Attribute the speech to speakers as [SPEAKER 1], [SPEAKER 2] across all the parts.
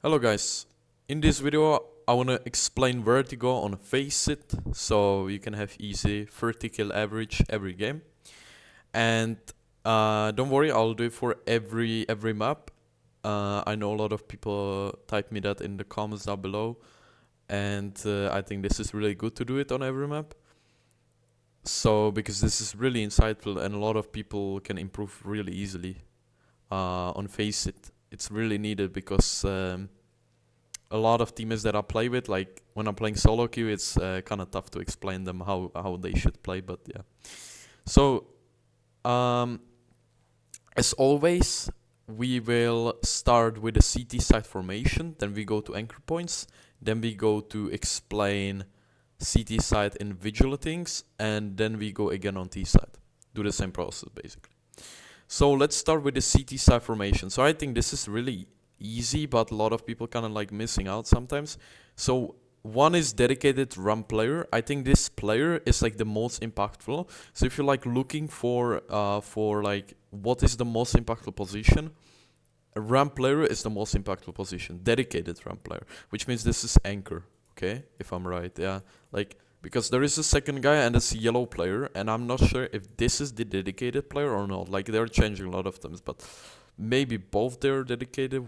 [SPEAKER 1] Hello guys, in this video I wanna explain Vertigo on Face It so you can have easy vertical average every game. And don't worry, I'll do it for every map. I know a lot of people type me that in the comments down below, and I think this is really good to do it on every map. So because this is really insightful and a lot of people can improve really easily on Face It. It's really needed because a lot of teammates that I play with, like when I'm playing solo queue, it's kind of tough to explain them how they should play. But yeah, so as always, we will start with the CT side formation, then we go to anchor points, then we go to explain CT side individual things, and then we go again on T side. Do the same process basically. So let's start with the CT side formation. So I think this is really easy, but a lot of people kind of like missing out sometimes. So one is dedicated ramp player. I think this player is like the most impactful. So if you're like looking for like what is the most impactful position, a ramp player is the most impactful position. Dedicated ramp player, which means this is anchor. Okay, if I'm right, yeah. Like because there is a second guy and it's a yellow player, and I'm not sure if this is the dedicated player or not. Like they're changing a lot of things, but maybe both they're dedicated.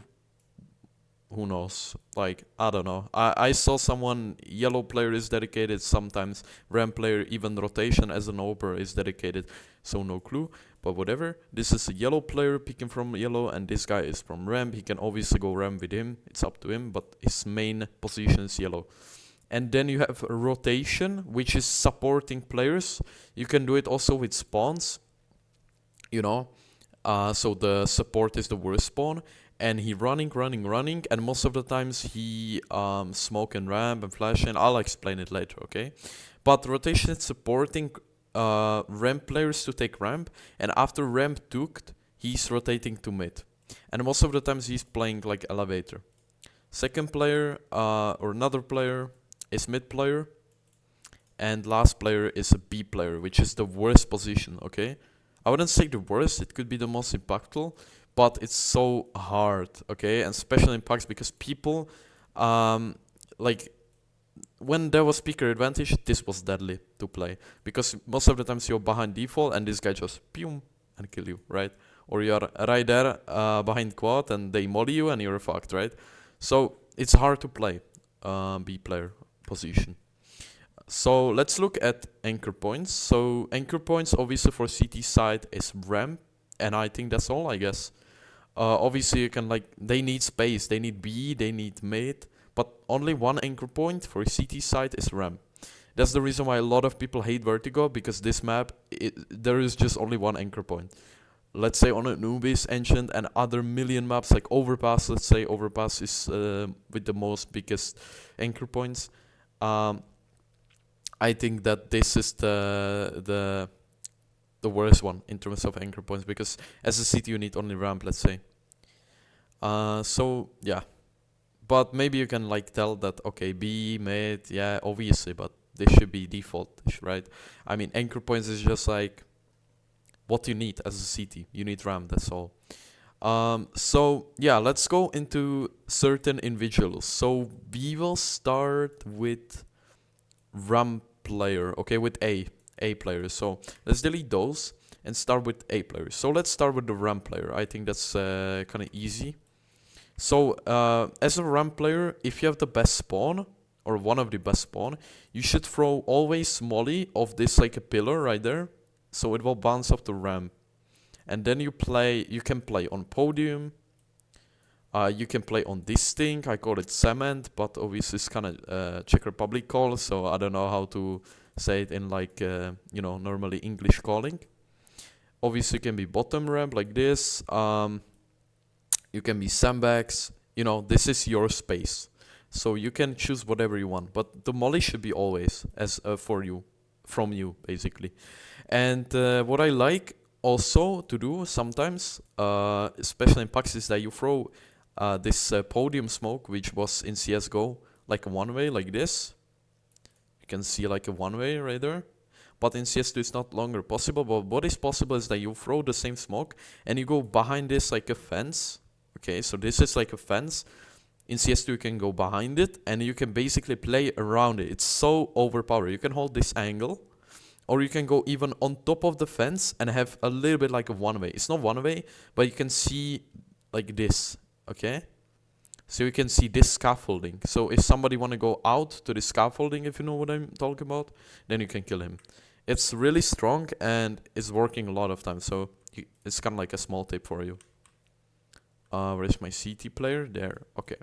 [SPEAKER 1] Who knows? Like I don't know. I saw someone yellow player is dedicated sometimes. Ramp player even rotation as an oper is dedicated. So no clue. But whatever. This is a yellow player picking from yellow, and this guy is from ramp. He can obviously go ramp with him. It's up to him. But his main position is yellow. And then you have rotation, which is supporting players. You can do it also with spawns. You know. So the support is the worst spawn. And he running, and most of the times he smoke and ramp and flash, and I'll explain it later, okay? But rotation is supporting ramp players to take ramp, and after ramp took, he's rotating to mid. And most of the times he's playing like elevator. Second player or another player is mid player, and last player is a B player, which is the worst position, okay? I wouldn't say the worst, it could be the most impactful, but it's so hard, okay? And special impacts because people, like, when there was speaker advantage, this was deadly to play. Because most of the times you're behind default and this guy just boom and kill you, right? Or you're right there behind quad and they molly you and you're fucked, right? So it's hard to play B player position. So let's look at anchor points. So anchor points obviously for CT side is ramp, and I think that's all, I guess. Obviously you can like, they need space, they need B, they need mid, but only one anchor point for CT side is ramp. That's the reason why a lot of people hate Vertigo, because this map, there is just only one anchor point. Let's say on Anubis, Ancient, and other million maps like Overpass, let's say Overpass is with the most biggest anchor points. I think that this is the worst one in terms of anchor points, because as a city you need only ramp, let's say. So yeah, but maybe you can like tell that okay, B mid, yeah, obviously, but this should be default, right? I mean, anchor points is just like what you need as a city. You need ramp, that's all. So yeah, let's go into certain individuals. So we will start with ramp player, okay, with A players. So let's delete those and start with A players. So let's start with the ramp player. I think that's kind of easy. So as a ramp player, if you have the best spawn or one of the best spawn, you should throw always molly of this like a pillar right there, so it will bounce off the ramp. And then you can play on podium. You can play on this thing. I call it cement, but obviously it's kind of Czech Republic call, so I don't know how to say it in like normally English calling. Obviously you can be bottom ramp like this. You can be sandbags. This is your space, so you can choose whatever you want. But the molly should be always as from you basically. And what I like also to do sometimes, especially in PAX, is that you throw this podium smoke, which was in CSGO like a one-way like this. You can see like a one-way right there. But in CS2 it's not longer possible. But what is possible is that you throw the same smoke and you go behind this like a fence. Okay, so this is like a fence. In CS2 you can go behind it and you can basically play around it. It's so overpowered. You can hold this angle, or you can go even on top of the fence and have a little bit like a one-way. It's not one-way, but you can see like this, okay? So you can see this scaffolding. So if somebody want to go out to the scaffolding, if you know what I'm talking about, then you can kill him. It's really strong and it's working a lot of times. So it's kind of like a small tip for you. Where is my CT player? There, okay.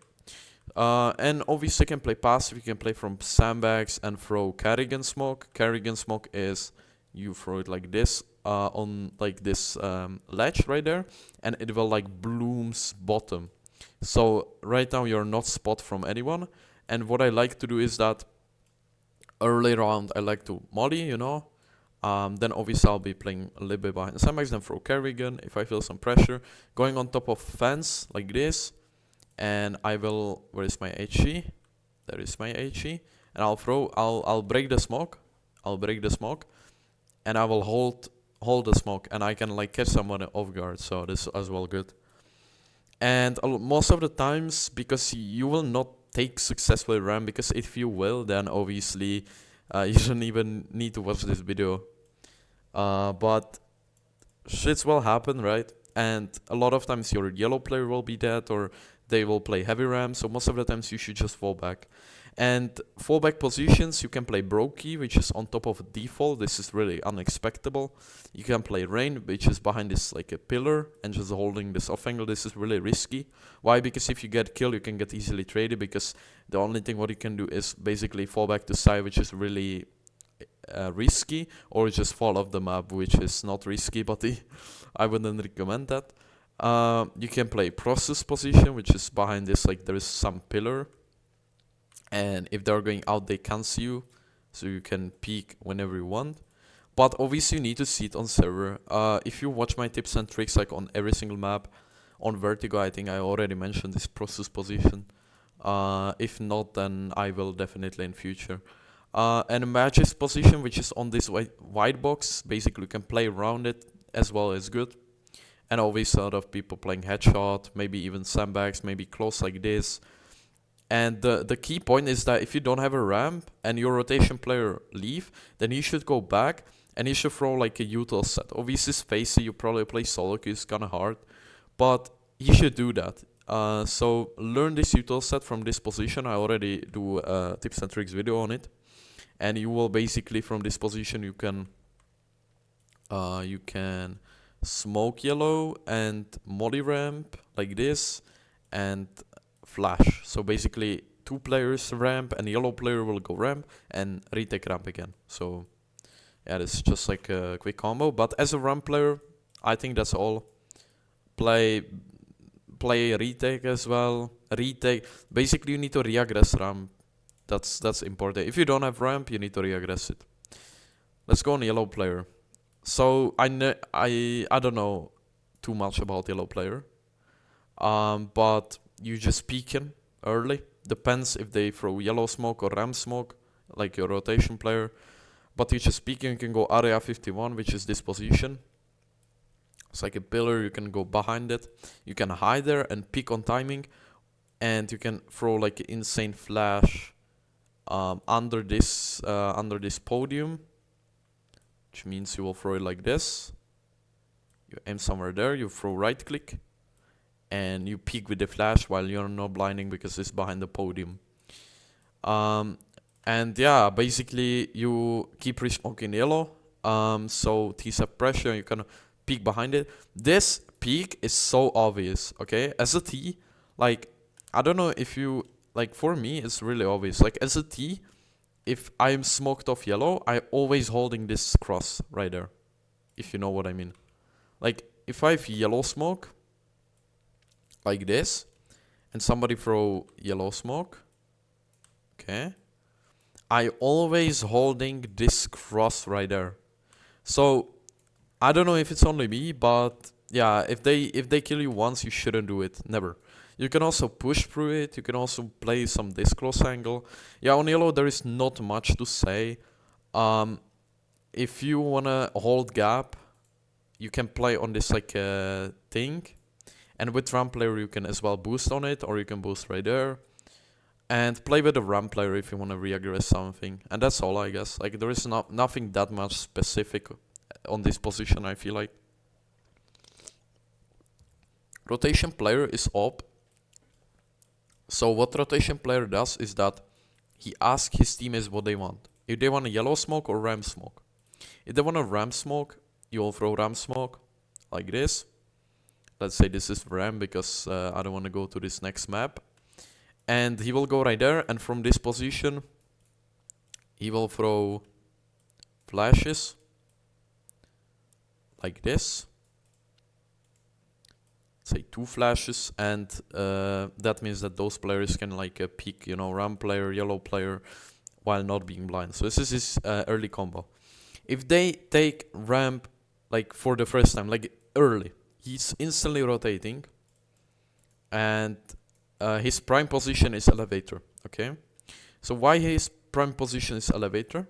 [SPEAKER 1] And obviously you can play passive, you can play from sandbags and throw carrigan smoke. Carrigan smoke is you throw it like this on like this ledge right there, and it will like blooms bottom. So right now you're not spot from anyone, and what I like to do is that early round I like to molly, you know. Then obviously I'll be playing a little bit behind the sandbags, then throw carrigan if I feel some pressure, going on top of fence like this. And I will, where is my HE? There is my HE. And I'll break the smoke. I'll break the smoke. And I will hold the smoke. And I can like catch someone off guard. So this is as well good. And most of the times, because you will not take successfully RAM, because if you will, then obviously you don't even need to watch this video. But shits will happen, right? And a lot of times your yellow player will be dead, or they will play heavy ram, so most of the times you should just fall back. And fallback positions, you can play Brokey, which is on top of default. This is really unexpected. You can play Rain, which is behind this like a pillar and just holding this off angle. This is really risky. Why? Because if you get killed, you can get easily traded, because the only thing what you can do is basically fall back to side, which is really risky, or just fall off the map, which is not risky, but I wouldn't recommend that. You can play process position, which is behind this, like there is some pillar, and if they're going out they can't see you, so you can peek whenever you want. But obviously you need to see it on server. If you watch my tips and tricks like on every single map, on Vertigo I think I already mentioned this process position. If not, then I will definitely in future. And Magic's position, which is on this white box, basically you can play around it as well as good. And always a lot of people playing headshot, maybe even sandbags, maybe close like this. And the key point is that if you don't have a ramp and your rotation player leave, then you should go back and you should throw like a util set. Obviously Spacey, you probably play solo queue, it's kinda hard, but you should do that. So learn this util set from this position. I already do a tips and tricks video on it. And you will basically from this position you can smoke yellow and molly ramp like this and flash. So basically 2 players ramp and yellow player will go ramp and retake ramp again. So yeah, this is just like a quick combo. But as a ramp player, I think that's all. Play retake as well. Retake. Basically you need to reaggress ramp. That's important. If you don't have ramp, you need to reaggress it. Let's go on yellow player. So I don't know too much about yellow player, but you just peek him early. Depends if they throw yellow smoke or ram smoke, like your rotation player. But you just peek him. You can go area 51, which is this position. It's like a pillar. You can go behind it. You can hide there and peek on timing, and you can throw like an insane flash under this podium. Which means you will throw it like this. You aim somewhere there, you throw right click, and you peek with the flash while you're not blinding because it's behind the podium. And yeah, basically you keep re-smoking yellow. So T-set pressure, you can peek behind it. This peek is so obvious, okay? As a T, like, I don't know if you, like for me, it's really obvious. Like as a T, if I'm smoked off yellow, I always holding this cross right there. If you know what I mean. Like, if I have yellow smoke, like this, and somebody throw yellow smoke, okay, I always holding this cross right there. So, I don't know if it's only me, but yeah, if they kill you once, you shouldn't do it. Never. You can also push through it. You can also play some this close angle. Yeah, on yellow there is not much to say. If you wanna hold gap, you can play on this like thing, And with ramp player, you can as well boost on it, or you can boost right there. And play with a ramp player if you want to reaggress something. And that's all, I guess. Like, there is nothing that much specific on this position, I feel like. Rotation player is op. So what rotation player does is that he asks his teammates what they want. If they want a yellow smoke or ram smoke. If they want a ram smoke, you will throw ram smoke like this. Let's say this is ram because I don't want to go to this next map. And he will go right there, and from this position he will throw flashes like this. Say 2 flashes, and that means that those players can like peek, you know, ram player, yellow player, while not being blind. So this is his early combo. If they take ramp like for the first time, like early, he's instantly rotating, and his prime position is elevator. Okay, so why his prime position is elevator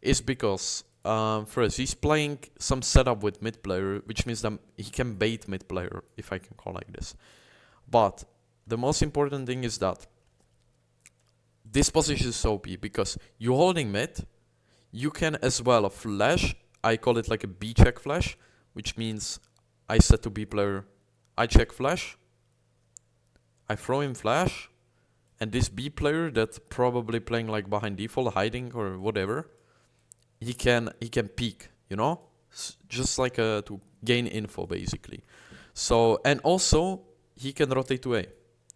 [SPEAKER 1] is because first he's playing some setup with mid player, which means that he can bait mid player, if I can call like this. But the most important thing is that this position is OP because you're holding mid. You can as well flash. I call it like a B check flash, which means I set to B player, I check flash, I throw in flash, and this B player that's probably playing like behind default, hiding or whatever, he can peek, you know, just like to gain info basically. So, and also he can rotate to A,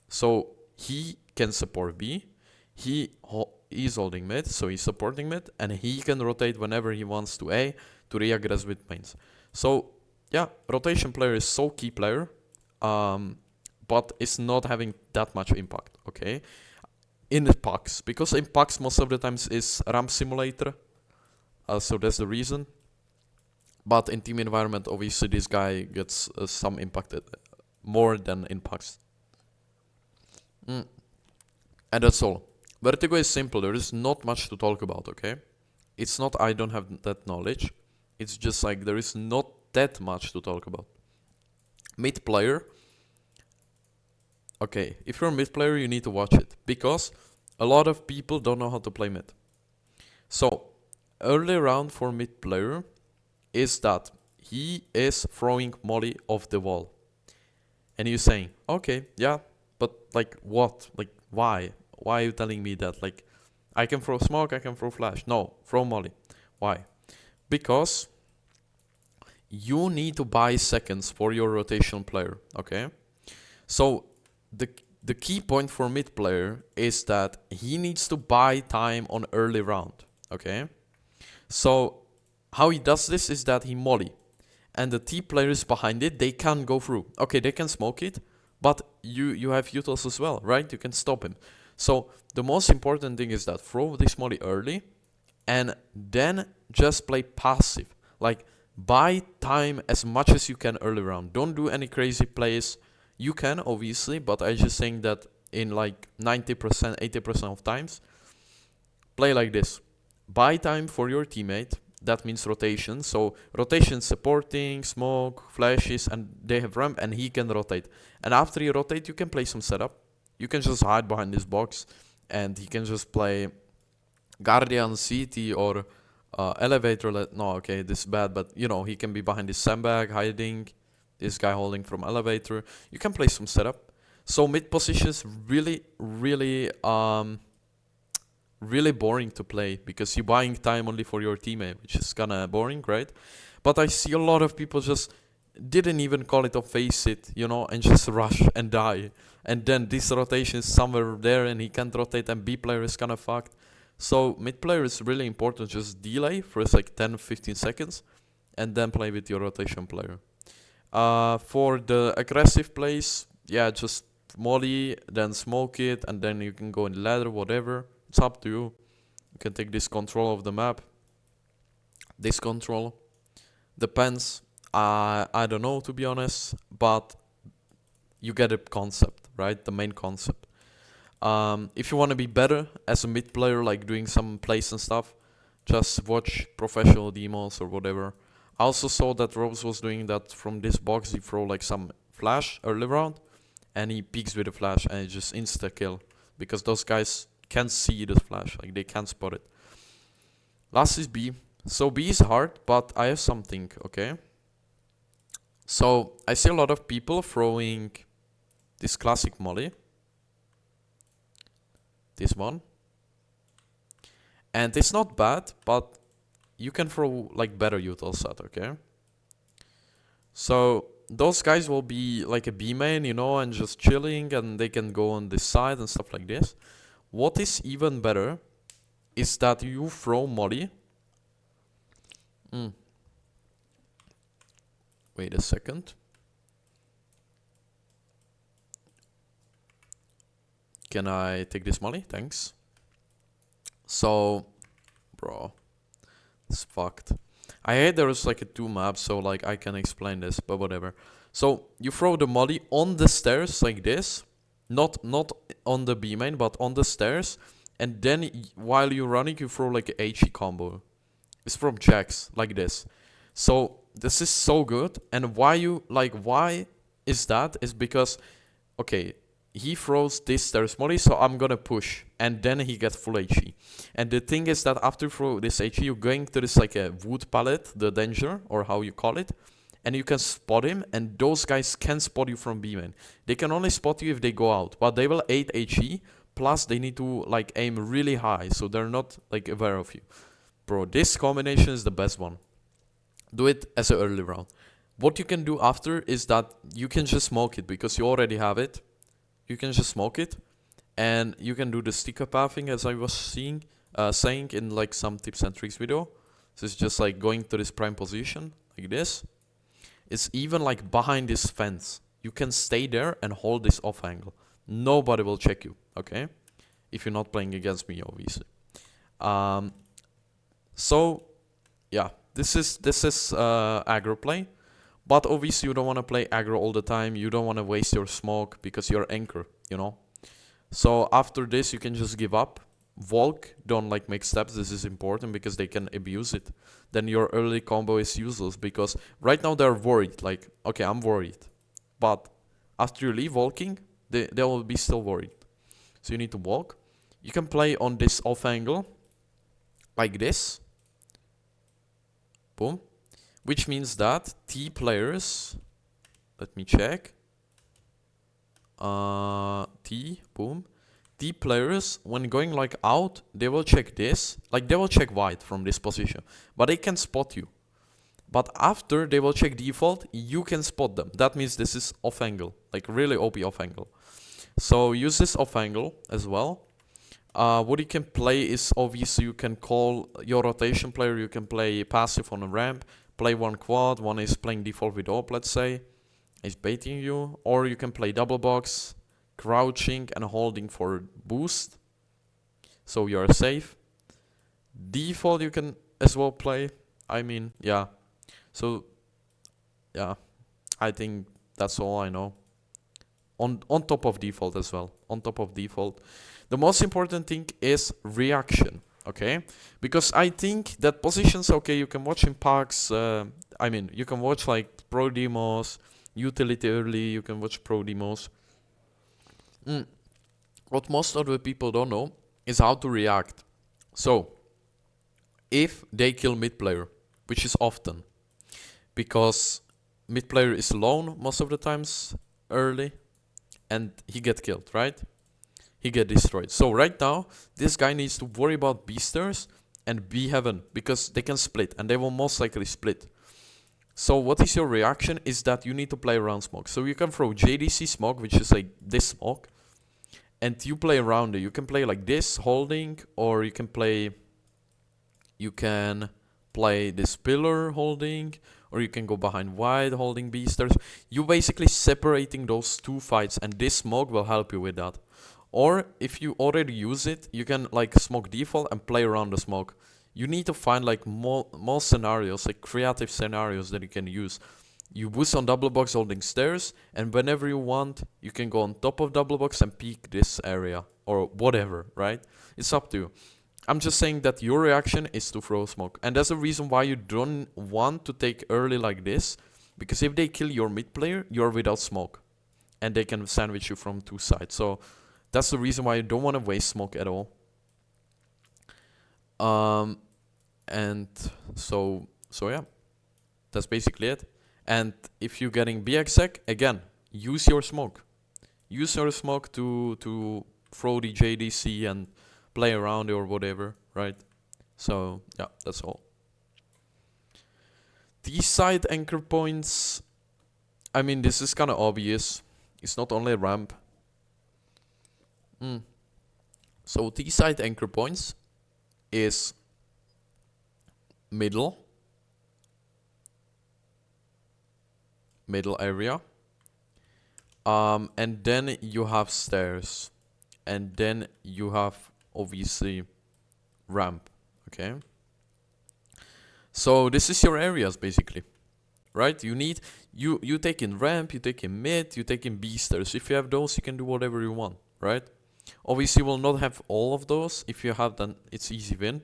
[SPEAKER 1] so he can support B. He's holding mid, so he's supporting mid, and he can rotate whenever he wants to A to reaggress with mains. So yeah, rotation player is so key player, but it's not having that much impact. Okay, in the packs, because in packs most of the times is ramp simulator, so that's the reason. But in team environment, obviously this guy gets some impact more than in packs. And that's all. Vertigo is simple, there is not much to talk about, okay? It's not I don't have that knowledge, it's just like there is not that much to talk about. Mid player, okay, if you're a mid player you need to watch it, because a lot of people don't know how to play mid. So, early round for mid player is that he is throwing molly off the wall. And you're saying, okay, yeah, but like what? Like why? Why are you telling me that? Like, I can throw smoke, I can throw flash. No, throw molly. Why? Because you need to buy seconds for your rotation player, okay? So the key point for mid player is that he needs to buy time on early round, okay? So how he does this is that he molly, and the T players behind it, they can go through. Okay, they can smoke it, but you have utils as well, right? You can stop him. So the most important thing is that throw this molly early, and then just play passive. Like, buy time as much as you can early round. Don't do any crazy plays. You can, obviously, but I just think that in like 90%, 80% of times, play like this. Buy time for your teammate. That means rotation. So rotation supporting, smoke, flashes, and they have ramp, and he can rotate. And after you rotate, you can play some setup. You can just hide behind this box, and he can just play Guardian, CT, or Elevator. No, okay, this is bad, but you know, he can be behind this sandbag, hiding, this guy holding from Elevator. You can play some setup. So mid positions really, really boring to play, because you're buying time only for your teammate, which is kinda boring, right? But I see a lot of people just didn't even call it or face it, you know, and just rush and die. And then this rotation is somewhere there and he can't rotate, and B player is kinda fucked. So mid player is really important. Just delay for like 10-15 seconds and then play with your rotation player. For the aggressive plays, yeah, just molly, then smoke it, and then you can go in ladder, whatever. It's up to you. You can take this control of the map. This control depends. I don't know, to be honest, but you get a concept, right? The main concept. If you want to be better as a mid player, like doing some plays and stuff, just watch professional demos or whatever. I also saw that Robes was doing that from this box. He throw like some flash early round, and he peeks with a flash, and it just insta kill because those guys can't see the flash, like they can't spot it. Last is B. So B is hard, but I have something, okay? So I see a lot of people throwing this classic molly, this one, and it's not bad, but you can throw like better Eutelsat, okay? So those guys will be like a B main, you know, and just chilling, and they can go on this side and stuff like this. What is even better is that you throw molly. Wait a second. Can I take this molly? Thanks. So, bro, it's fucked. I hate there is like a 2 map, so like I can explain this, but whatever. So you throw the molly on the stairs like this, not on the B main, but on the stairs, and then while you're running, you throw like a HE combo. It's from Jax like this. So this is so good, and why is that? Is because, okay, he throws this stairs molly, so I'm gonna push, and then he gets full HE. And the thing is that after you throw this HE, you're going to this like a wood pallet, the danger, or how you call it, and you can spot him, and those guys can spot you from B main. They can only spot you if they go out, but they will 8 HE, plus they need to like aim really high, so they're not like aware of you. Bro, this combination is the best one. Do it as an early round. What you can do after is that you can just smoke it, because you already have it. You can just smoke it, and you can do the sticker pathing as I was saying in like some tips and tricks video. So it's just like going to this prime position like this. It's even like behind this fence. You can stay there and hold this off angle. Nobody will check you, okay? If you're not playing against me, obviously. So yeah, this is aggro play. But obviously you don't want to play aggro all the time. You don't want to waste your smoke because you're anchor, you know. So after this you can just give up. Volk, don't like make steps. This is important because they can abuse it. Then your early combo is useless because right now they're worried. Like, okay, I'm worried. But after you leave walking, they will be still worried. So you need to walk. You can play on this off angle like this. Boom. Which means that T players, let me check. Boom. T players, when going like out, they will check this. Like they will check white from this position. But they can spot you. But after they will check default, you can spot them. That means this is off angle. Like really OP off angle. So use this off angle as well. What you can play is obviously you can call your rotation player. You can play passive on a ramp. Play one quad, one is playing default with op, let's say, is baiting you, or you can play double box, crouching and holding for boost, so you are safe. Default you can as well play, I mean, yeah, so, yeah, I think that's all I know. On top of default as well, on top of default. The most important thing is reaction. Okay, because I think that positions, okay, you can watch in packs, I mean, you can watch like pro demos, utility early, you can watch pro demos. What most of the people don't know is how to react. So, if they kill mid player, which is often, because mid player is alone most of the times early, and he get killed, right? He get destroyed. So right now, this guy needs to worry about B-stairs and B-heaven, because they can split, and they will most likely split. So what is your reaction is that you need to play around smoke. So you can throw JDC smoke, which is like this smoke, and you play around it. You can play like this, holding, or you can play this pillar holding, or you can go behind wide holding B-stairs. You basically separating those two fights, and this smoke will help you with that. Or if you already use it, you can like smoke default and play around the smoke. You need to find like more scenarios, like creative scenarios that you can use. You boost on double box holding stairs, and whenever you want, you can go on top of double box and peek this area or whatever, right? It's up to you. I'm just saying that your reaction is to throw smoke, and that's the reason why you don't want to take early like this, Because if they kill your mid player, you're without smoke. And they can sandwich you from 2 sides. So that's the reason why you don't want to waste smoke at all. And so yeah, that's basically it. And if you're getting B exec, again, use your smoke. Use your smoke to throw the JDC and play around or whatever, right? So yeah, that's all. These side anchor points, I mean, this is kind of obvious. It's not only ramp. So these side anchor points is middle area, and then you have stairs, and then you have obviously ramp. Okay, so this is your areas basically, right? You need you take in ramp, you take in mid, you take in B stairs. If you have those, you can do whatever you want, right? Obviously, you will not have all of those. If you have, then it's easy win.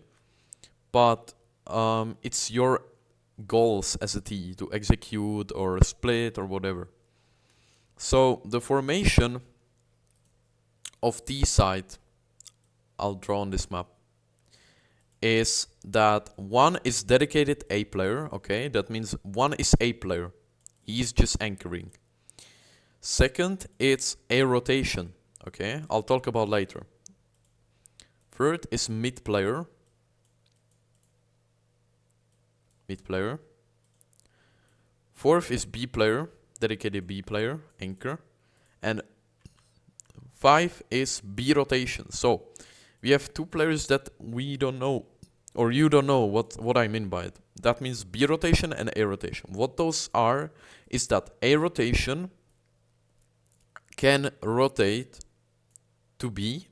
[SPEAKER 1] But it's your goals as a T to execute or split or whatever. So the formation of T side, I'll draw on this map, is that one is dedicated A player, okay? That means one is A player. He's just anchoring. Second, it's A rotation, okay? I'll talk about later. Third is mid player. Fourth is B player, dedicated B player, anchor. And 5 is B rotation. So we have 2 players that we don't know, or you don't know what I mean by it. That means B rotation and A rotation. What those are is that A rotation can rotate to B.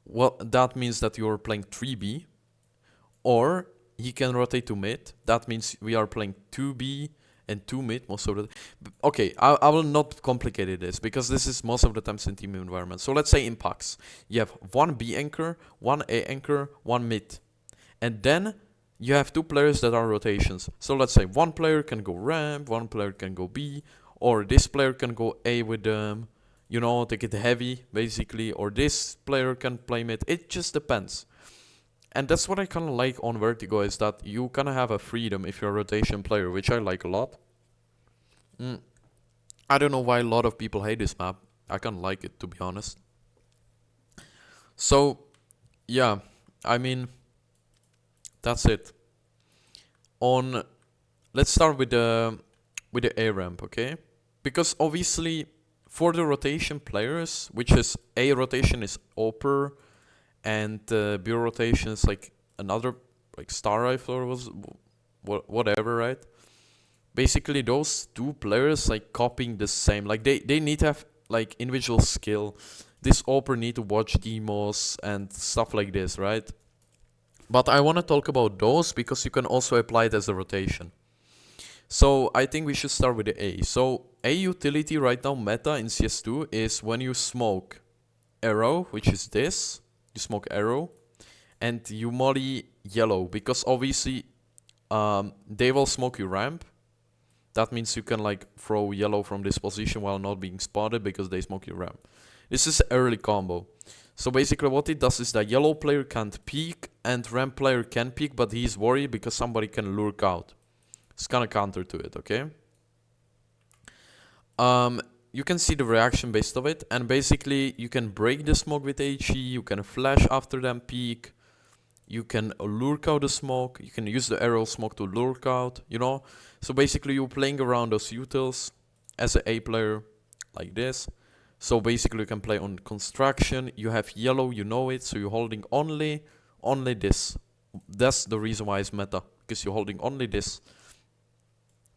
[SPEAKER 1] Well, that means that you're playing 3B. Or he can rotate to mid. That means we are playing 2B and 2 mid most of the time. Okay, I will not complicate this because this is most of the times in team environment. So let's say in packs, you have 1 B anchor, 1 A anchor, 1 mid. And then you have 2 players that are rotations. So let's say 1 player can go ramp, 1 player can go B, or this player can go A with them, take it heavy basically, or this player can play mid. It just depends. And that's what I kind of like on Vertigo, is that you kind of have a freedom if you're a rotation player, which I like a lot. I don't know why a lot of people hate this map. I kind of like it, to be honest. So, yeah, I mean, that's it. Let's start with the A ramp, okay? Because obviously, for the rotation players, which is A rotation is OPER, and B rotation is like another, like star rifle or whatever, right? Basically, those 2 players like copying the same. Like they need to have like individual skill. This OPER need to watch demos and stuff like this, right? But I want to talk about those because you can also apply it as a rotation. So I think we should start with the A. So A utility right now meta in CS2 is when you smoke arrow, which is this. You smoke arrow, and you molly yellow, because obviously they will smoke you ramp. That means you can like throw yellow from this position while not being spotted because they smoke your ramp. This is early combo. So basically what it does is that yellow player can't peek and ramp player can peek, but he's worried because somebody can lurk out. It's kind of counter to it, okay? You can see the reaction based of it, and basically you can break the smoke with HE, you can flash after them peek, you can lurk out the smoke, you can use the arrow smoke to lurk out, So basically you're playing around those utils as an A player, like this. So basically you can play on construction, you have yellow, you know it, so you're holding only this. That's the reason why it's meta, because you're holding only this.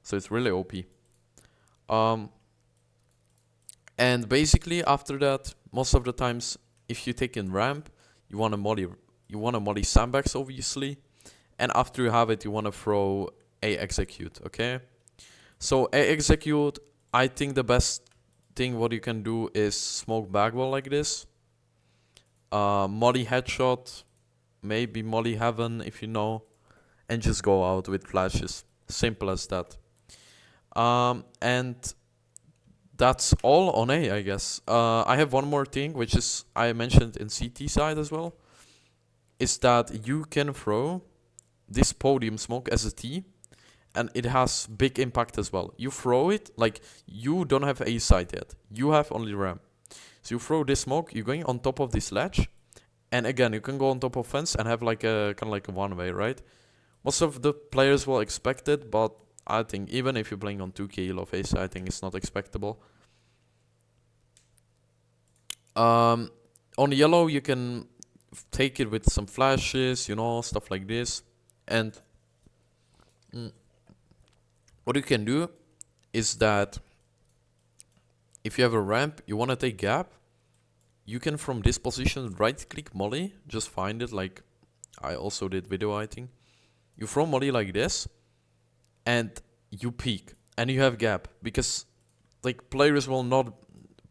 [SPEAKER 1] So it's really OP. And basically after that, most of the times, if you take in ramp, you want to molly sandbags obviously, and after you have it, you want to throw A execute, okay? So A execute, I think the best thing what you can do is smoke backwall like this, molly headshot, maybe molly heaven if you know, and just go out with flashes. Simple as that. And that's all on A, I guess. I have one more thing, which is I mentioned in CT side as well, is that you can throw this podium smoke as a T, and it has big impact as well. You throw it, like, you don't have A side yet. You have only ramp. So you throw this smoke, you're going on top of this ledge, and again, you can go on top of fence and have like a kind of like a one-way, right? Most of the players will expect it, but I think even if you're playing on 2k elo face, I think it's not expectable. On yellow, you can take it with some flashes, you know, stuff like this. And what you can do is that if you have a ramp, you want to take gap, you can from this position right click molly, just find it like I also did video, I think. You throw molly like this and you peek and you have gap, because like players will not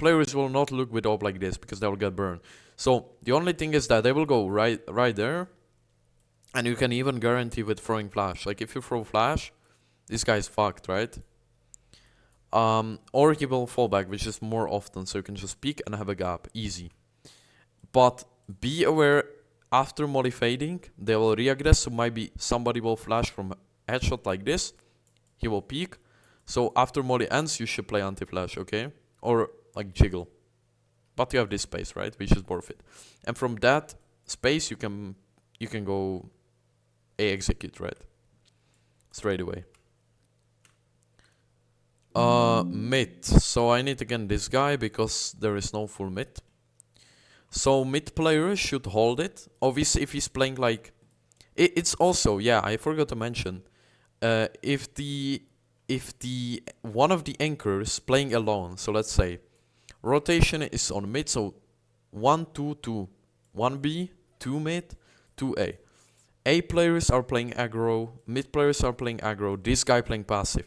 [SPEAKER 1] look with AWP like this because they will get burned. So the only thing is that they will go right there, and you can even guarantee with throwing flash. Like if you throw flash, this guy's fucked, right? Or he will fall back, which is more often, so you can just peek and have a gap, easy. But be aware, after molly fading, they will reaggress, so maybe somebody will flash from headshot like this, he will peek. So after molly ends, you should play anti-flash, okay? Or like jiggle. But you have this space, right? Which is worth it. And from that space, you can go A execute, right? Straight away. Mid. So I need again this guy because there is no full mid. So mid player should hold it. Obviously, if he's playing like, it's also, yeah, I forgot to mention, if the one of the anchors playing alone. So let's say rotation is on mid. So 1 2 2, 1B, 2 mid, 2A. A players are playing aggro, mid players are playing aggro, this guy playing passive.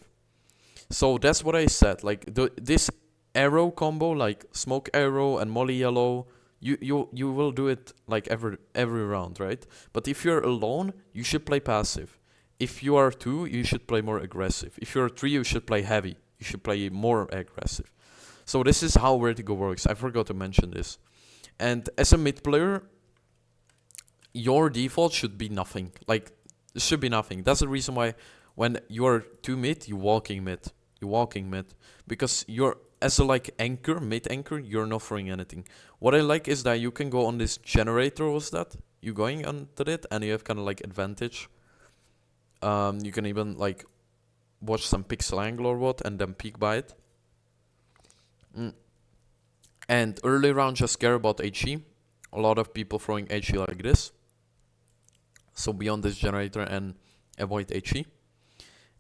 [SPEAKER 1] So that's what I said, like this arrow combo, like smoke arrow and molly yellow, you will do it like every round, right? But if you're alone, you should play passive. If you are 2, you should play more aggressive. If you're 3, you should play heavy. You should play more aggressive. So this is how Vertigo works. I forgot to mention this. And as a mid player, your default should be nothing. Like, it should be nothing. That's the reason why when you're 2 mid, you're walking mid. You're walking mid. Because you're, as a like anchor, mid anchor, you're not throwing anything. What I like is that you can go on this generator, was that? You're going onto it and you have kind of like advantage. You can even like watch some pixel angle or what and then peek by it. And early round, just care about HE. A lot of people throwing HE like this. So be on this generator and avoid HE.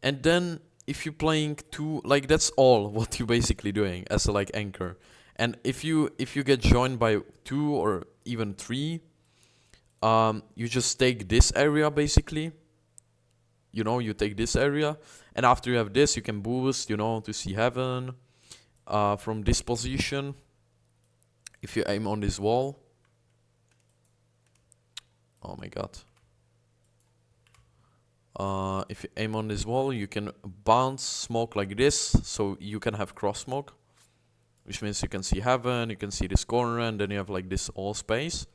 [SPEAKER 1] And then if you're playing 2, like that's all what you're basically doing as a like anchor. And if you get joined by 2 or even 3, you just take this area basically. You know, you take this area, and after you have this, you can boost, you know, to see heaven from this position. If you aim on this wall. Oh my god. If you aim on this wall, you can bounce smoke like this, so you can have cross smoke, which means you can see heaven, you can see this corner, and then you have like this all space.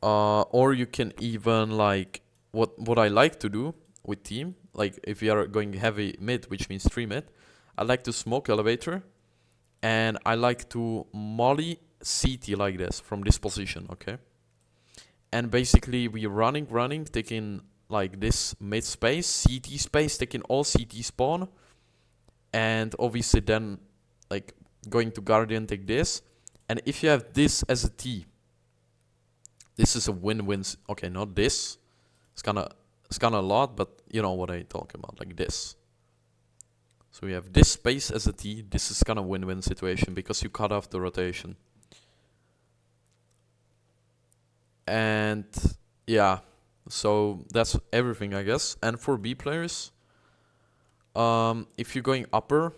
[SPEAKER 1] Or you can even like, what I like to do with team, like if you are going heavy mid, which means 3 mid, I like to smoke elevator, and I like to molly CT like this from this position, okay? And basically we running, taking like this mid space, CT space, taking all CT spawn, and obviously then like going to Guardian, take this, and if you have this as a T, this is a win-win. Okay, not this. It's kind of a lot, but you know what I talk about, like this. So we have this space as a T. This is kind of win-win situation because you cut off the rotation. And yeah, so that's everything, I guess. And for B players, if you're going upper,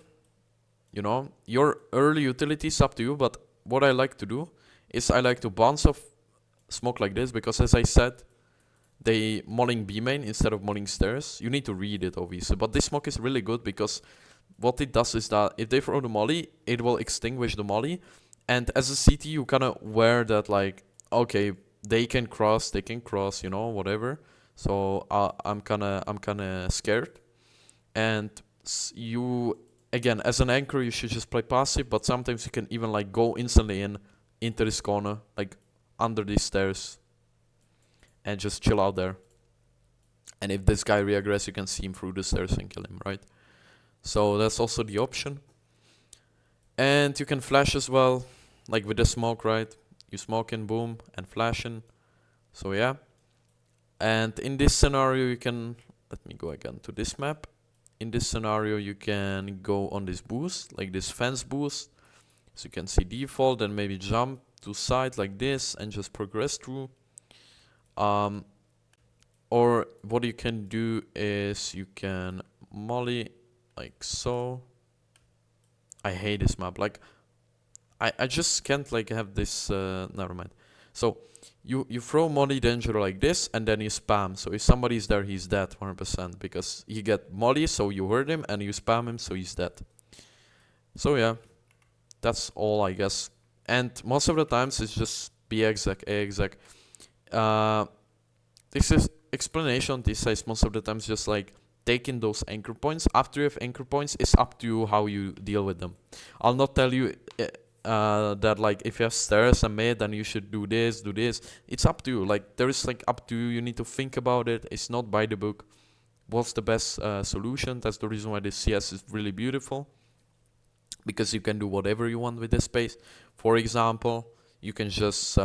[SPEAKER 1] you know, your early utility is up to you, but what I like to do is I like to bounce off smoke like this, because as I said, they mulling B main instead of mulling stairs. You need to read it obviously, but this mock is really good because what it does is that if they throw the molly, it will extinguish the molly, and as a CT you kind of aware that like, okay, they can cross, you know, whatever. So I'm kind of scared, and you again as an anchor you should just play passive, but sometimes you can even like go instantly into this corner, like under these stairs, and just chill out there. And if this guy re-aggress, you can see him through the stairs and kill him, right? So that's also the option. And you can flash as well, like with the smoke, right? You smoke in, boom, and flash in. So yeah. And in this scenario, you can, let me go again to this map. In this scenario, you can go on this boost, like this fence boost. So you can see default, and maybe jump to side like this and just progress through. Or what you can do is you can molly like so. I hate this map. Like, I just can't like have this. Never mind. So you throw molly danger like this, and then you spam. So if somebody's there, he's dead 100% because he get molly. So you hurt him, and you spam him, so he's dead. So yeah, that's all I guess. And most of the times it's just B exec, A exec. This is explanation on this side. Most of the times just like taking those anchor points. After you have anchor points, it's up to you how you deal with them. I'll not tell you that like if you have stairs and mid, then you should do this, do this. It's up to you. Like there is like up to you. You need to think about it. It's not by the book. What's the best solution? That's the reason why this CS is really beautiful, because you can do whatever you want with this space. For example, you can just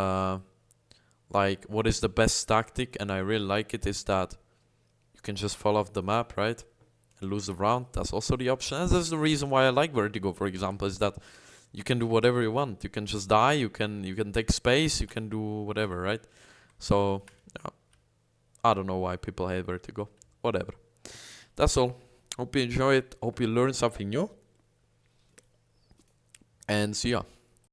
[SPEAKER 1] like, what is the best tactic, and I really like it, is that you can just fall off the map, right, and lose the round. That's also the option. And that's the reason why I like Vertigo, for example, is that you can do whatever you want. You can just die, you can take space, you can do whatever, right? So yeah, I don't know why people hate Vertigo. Whatever. That's all. Hope you enjoy it. Hope you learn something new. And see ya.